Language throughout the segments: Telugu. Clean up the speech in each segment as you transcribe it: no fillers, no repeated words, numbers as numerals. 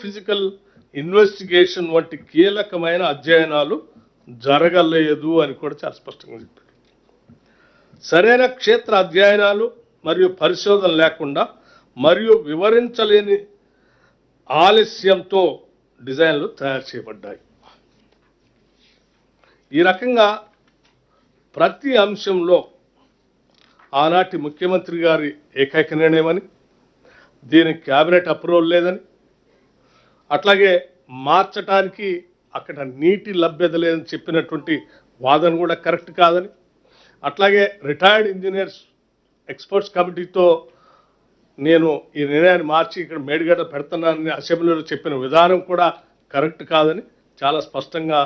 ఫిజికల్ ఇన్వెస్టిగేషన్ వంటి కీలకమైన అధ్యయనాలు జరగలేదు అని కూడా చాలా స్పష్టంగా చెప్పారు. సరైన క్షేత్ర అధ్యయనాలు మరియు పరిశోధన లేకుండా మరియు వివరించలేని ఆలస్యంతో డిజైన్లు తయారు చేయబడ్డాయి. ఈ రకంగా ప్రతి అంశంలో ఆనాటి ముఖ్యమంత్రి గారి ఏకైక నిర్ణయమని, దీనికి క్యాబినెట్ అప్రూవల్ లేదని, అట్లాగే మార్చడానికి అక్కడ నీటి లభ్యత లేదని చెప్పినటువంటి వాదన కూడా కరెక్ట్ కాదని, అట్లాగే రిటైర్డ్ ఇంజనీర్స్ ఎక్స్పర్ట్స్ కమిటీతో నేను ఈ నిర్ణయాన్ని మార్చి ఇక్కడ మేడిగడ్డ పెడుతున్నానని అసెంబ్లీలో చెప్పిన విధానం కూడా కరెక్ట్ కాదని చాలా స్పష్టంగా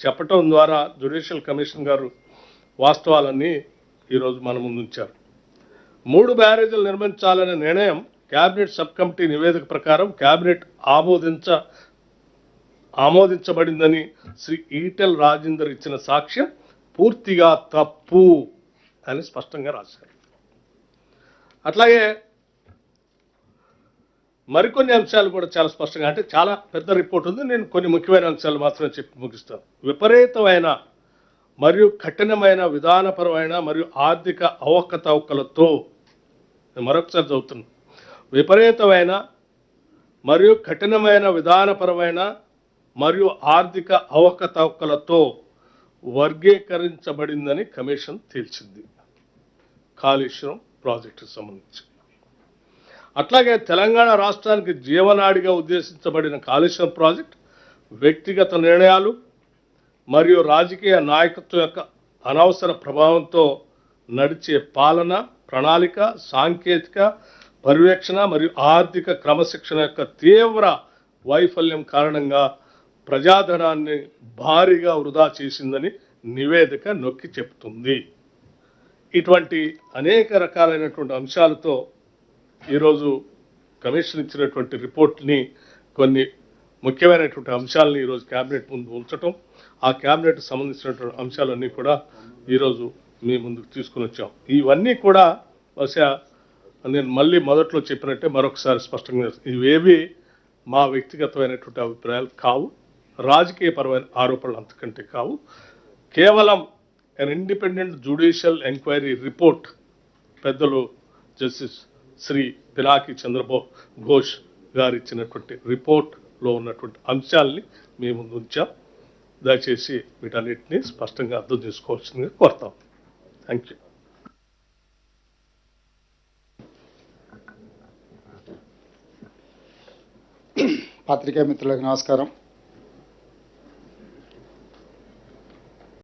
చెప్పటం ద్వారా జ్యుడిషియల్ కమిషన్ గారు వాస్తవాలన్నీ ఈరోజు మన ముందు ఉంచారు. 3 బ్యారేజీలు నిర్మించాలనే నిర్ణయం క్యాబినెట్ సబ్ కమిటీ నివేదిక ప్రకారం క్యాబినెట్ ఆమోదించబడిందని శ్రీ ఈటెల రాజేందర్ ఇచ్చిన సాక్ష్యం పూర్తిగా తప్పు అని స్పష్టంగా రాశారు. అట్లాగే మరికొన్ని అంశాలు కూడా చాలా స్పష్టంగా, అంటే చాలా పెద్ద రిపోర్ట్ ఉంది, నేను కొన్ని ముఖ్యమైన అంశాలు మాత్రమే చెప్పి ముగిస్తాను. విపరీతమైన మరియు కఠినమైన విధానపరమైన మరియు ఆర్థిక అవకతవకలతో, మరొకసారి చదువుతున్నాను, విపరీతమైన మరియు కఠినమైన విధానపరమైన మరియు ఆర్థిక అవకతవకలతో వర్గీకరించబడిందని కమిషన్ తేల్చింది కాళేశ్వరం ప్రాజెక్టుకు సంబంధించి. అట్లాగే తెలంగాణ రాష్ట్రానికి జీవనాడిగా ఉద్దేశించబడిన కాళేశ్వరం ప్రాజెక్ట్ వ్యక్తిగత నిర్ణయాలు మరియు రాజకీయ నాయకత్వం యొక్క అనవసర ప్రభావంతో నడిచే పాలన, ప్రణాళిక, సాంకేతిక పర్యవేక్షణ మరియు ఆర్థిక క్రమశిక్షణ యొక్క తీవ్ర వైఫల్యం కారణంగా ప్రజాధనాన్ని భారీగా వృధా చేసిందని నివేదిక నొక్కి చెప్తుంది. ఇటువంటి అనేక రకాలైనటువంటి అంశాలతో ఈరోజు కమిషన్ ఇచ్చినటువంటి రిపోర్ట్ని, కొన్ని ముఖ్యమైనటువంటి అంశాలని ఈరోజు క్యాబినెట్ ముందు ఉంచటం, ఆ క్యాబినెట్ సంబంధించినటువంటి అంశాలన్నీ కూడా ఈరోజు మీ ముందుకు తీసుకుని వచ్చాం. ఇవన్నీ కూడా బహుశా నేను మళ్ళీ మొదట్లో చెప్పినట్టే మరొకసారి స్పష్టంగా, ఇవేవి మా వ్యక్తిగతమైనటువంటి అభిప్రాయాలు కావు, రాజకీయపరమైన ఆరోపణలు అంతకంటే కావు. కేవలం an independent judicial enquiry report పెద్దలు జస్టిస్ శ్రీ పినాకి చంద్రఘోష్ గారు ఇచ్చినటువంటి రిపోర్ట్లో ఉన్నటువంటి అంశాలని మీ ముందు ఉంచాం. దయచేసి వీటన్నిటిని స్పష్టంగా అర్థం చేసుకోవాల్సిందిగా కోరుతాం. Thank you. పాత్రికేయ మిత్రులకు నమస్కారం.